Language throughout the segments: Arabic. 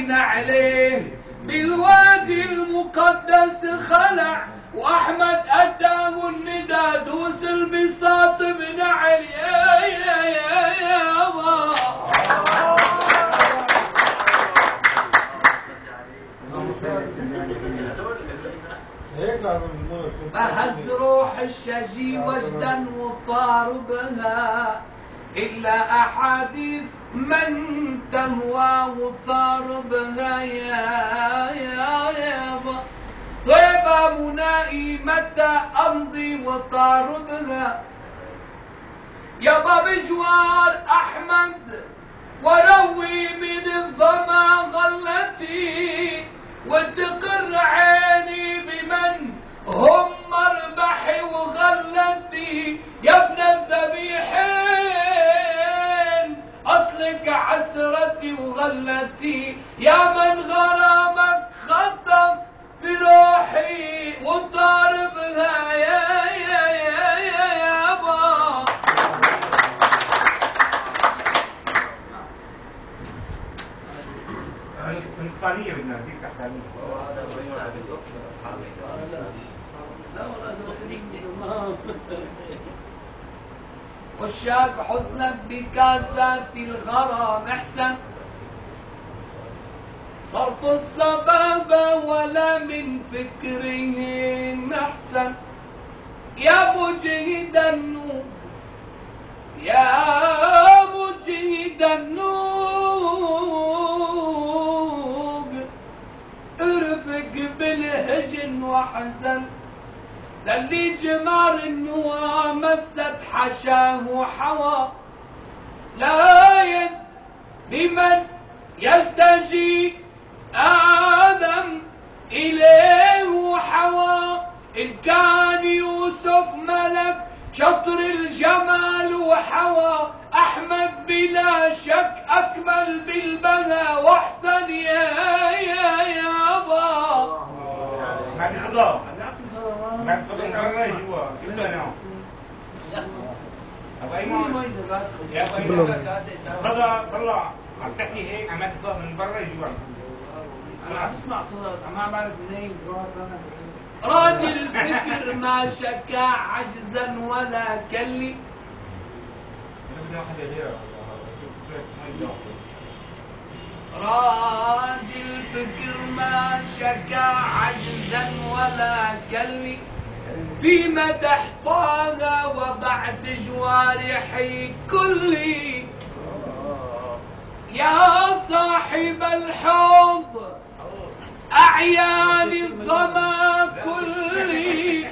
بنعليه بالوادي المقدس خلع، واحمد اتاه الندى دوس البساط بنعل يا الله. فهز روح الشجي وجدا وطار بها، إلا أحاديث من تهوى وطار بها يا طيبة منائي متى أمضي وطار بها، يابا بجوار أحمد وروي من الظما غلتي، وتقر عيني بمن هم مربحي وغلتي، يا ابن الذبيحين أطلق عسرتي وغلتي، يا من غرامك خطف بروحي وطار بها يابا. إنسانية بدنا نزيد تحتانية. والشاك حسنا بكاسات الغرام احسن، صرت الصبابة ولا من فكرهم احسن، يا مجهد النور يا مجهد النوب، ارفق بالهجن وحزن، للي جمار النوى مست حشاه وحوى، لا يد بمن يلتجي آدم إليه وحوى، إن كان يوسف ملك شطر الجمال وحوى، أحمد بلا شك أكمل بالبنا وأحسن يابا. ما تصدق مرة جوا كله نوم. أبو أيمن يا أبو أيمن طلع عم تحكي هيك عم تصدق من برا جوا. أنا عم بسمع صوت عم بعرف منين. راجل الفكر ما شكا عجزا ولا كلي، راجل الفكر ما شكا عجزا ولا كلي، في مدح طاغى وبعد جوارحي كلي، يا صاحب الحوض أعيان الظما كلي،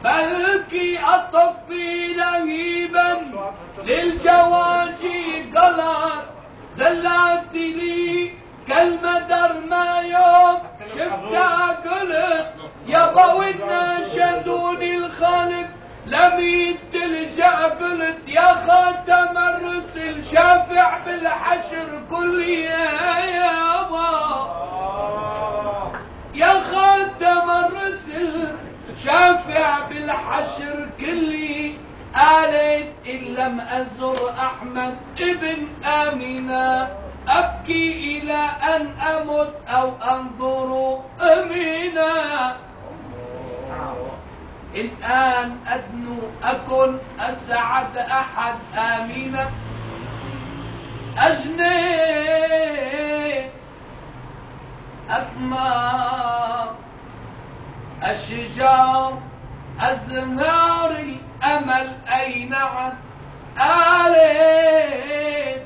بلكي أطفي لهيبا للجواجي قلت، دلعت لي كالمدر ما يوم شفتها قلت، يابا ودنا شدوني الخالق لم تلجأ قلت، يا خاتم الرسل شافع بالحشر كلي يابا، يا خاتم الرسل شافع بالحشر كلي، قالت إن لم أزر أحمد ابن آمنة أبكي إلى أن أمت أو أنظر أمينة، الآن أدنو أكن أسعد أحد آمنة، أجني أثمار الشجار أزهار الأمل أينعت، آليت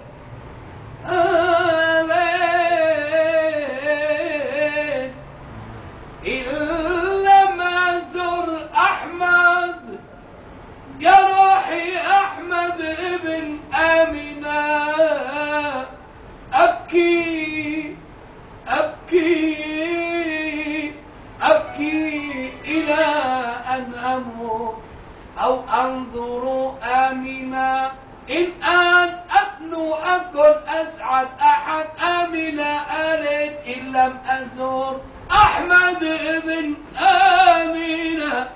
إلا ما زر أحمد، يا روحي أحمد ابن آمنة، أبكي أبكي أبكي إلى أن أموت أو أنظر آمنا، إن أن أبنو أكن أسعد أحد آمنا، قالت إن لم أزور أحمد ابن آمنا،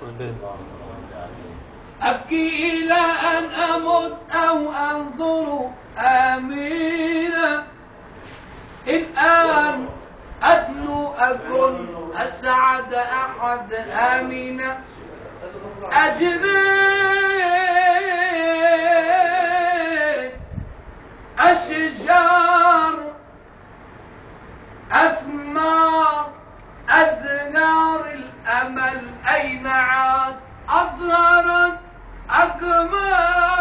أبكي إلى أن أموت أو أنظر آمنا، الآن أدنو أكن أسعد أحد آمنا أجري أشجار أثمار أزهار الأمل أين عاد أظهرت أقمار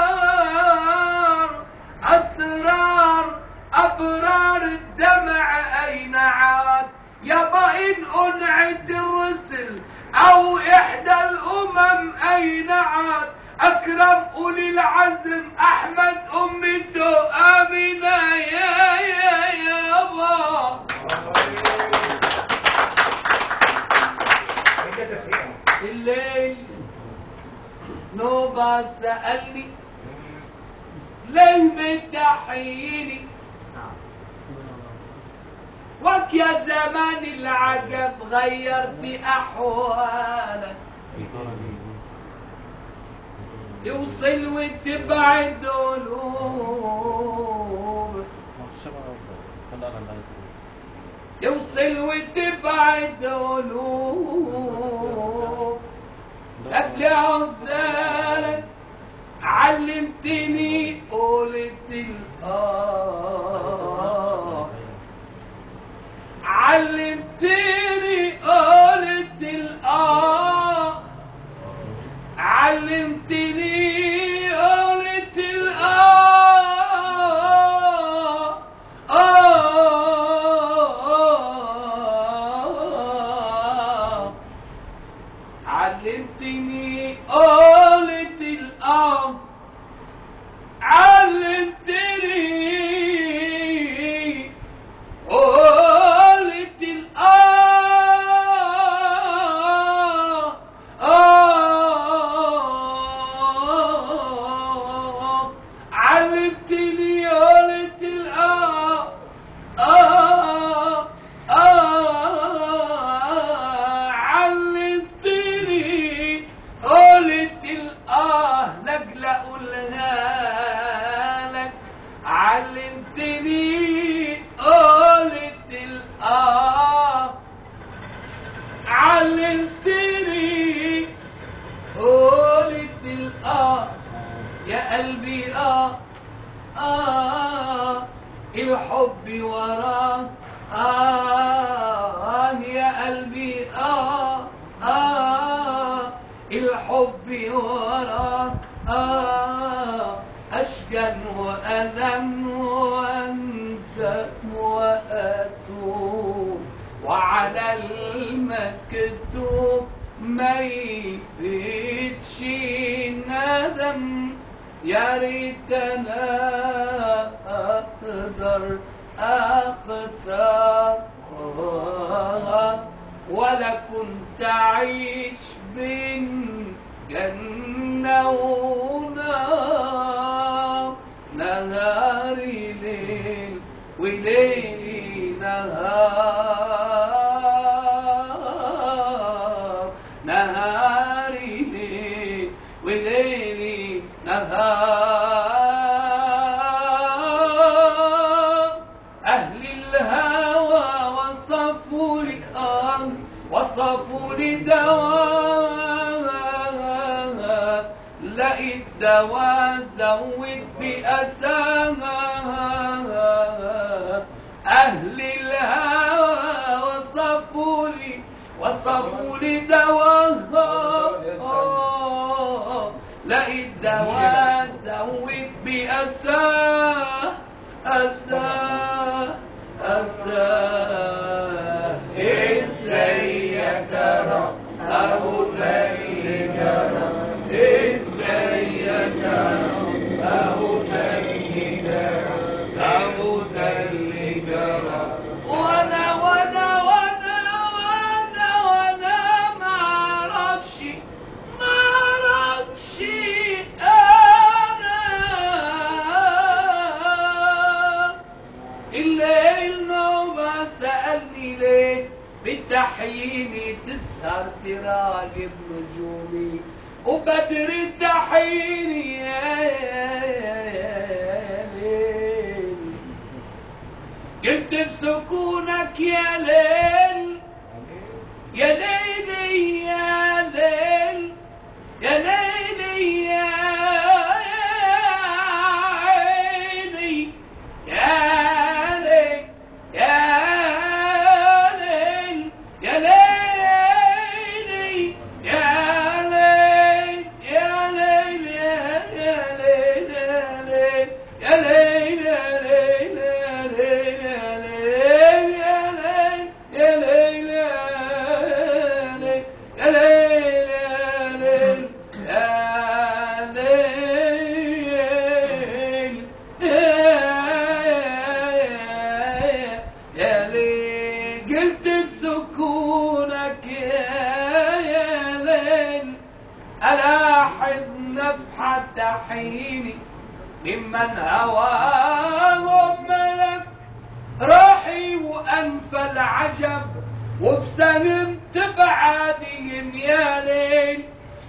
أسرار أبرار الدمع أين عاد يابا إن أنعت الرسل أو إحدى الأمم أين عاد أكرم أولي العزم أحمد أمته آمنة يا يابا الليل نوبة سألني ليه بتحييني وك يا زمان العجب غيرت أحوالك يوصل وتبعد قلوب يوصل وتبعد قلوب قبل عزالك علمتني قلت علمتني قلت علمتني قلت علمتني قلت علمتني قلت علمتني قلت علمتني قلت نقل أقولها لك علمتني قلت علمتني قلت يا قلبي الحب وراه يا قلبي الحب وراه أشكن وألم وأنت وأتوب وعلى المكتوب ما يفيدش ندم يا ريتنا أقدر أختار ولا كنت أعيش بين جنة ونار نهاري ليل وليلي نهار نهاري ليل وليلي نهار أهل الهوى وصفوا لي وصفوا لي دواء لقيت دواء زود بأساها أهل الهوى وصفوا لي دواء لقيت دواء زود بأساه ازاي يا ترى ابو اللي جرى ازاي يا ترى ابو اللي جرى ابو اللي جرى وانا ما اعرفش انا الليل نوبة سألني ليه بتحييني تسهر تراقب نجومي وبدر تحييني يا ليل قلت بسكونك يا ليل يا ليل يا ليل يا ليل يا عيني يا ليل يا ليل يا ليل يا ليل يا ليل يا ليل يا ليل يا ليل قلت بسكونك يا ليل ألاحظ نفحة حيني ممن هواهم ملك راحي وأنف العجب وبسلمت بعادهم يا ليل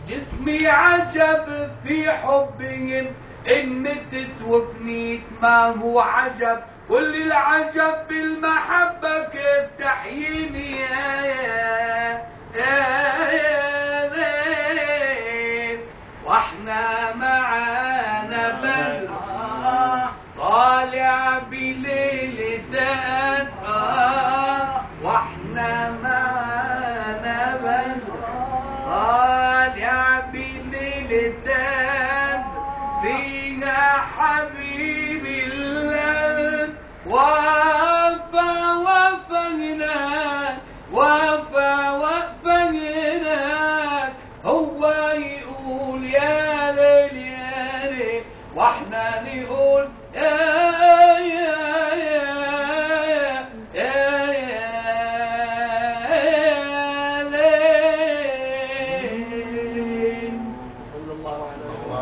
جسمي عجب في حبهم إن نتت وفنيت ما هو عجب كل العجب بالمحبة كيف تحييني يا ليل واحنا معانا بدر طالع بليلة واحنا معانا بدر طالع بليلة فيها حبيب الله وفى هناك وفى هناك هو يقول يا ليل يا ليل واحنا نقول صلى الله عليه وسلم.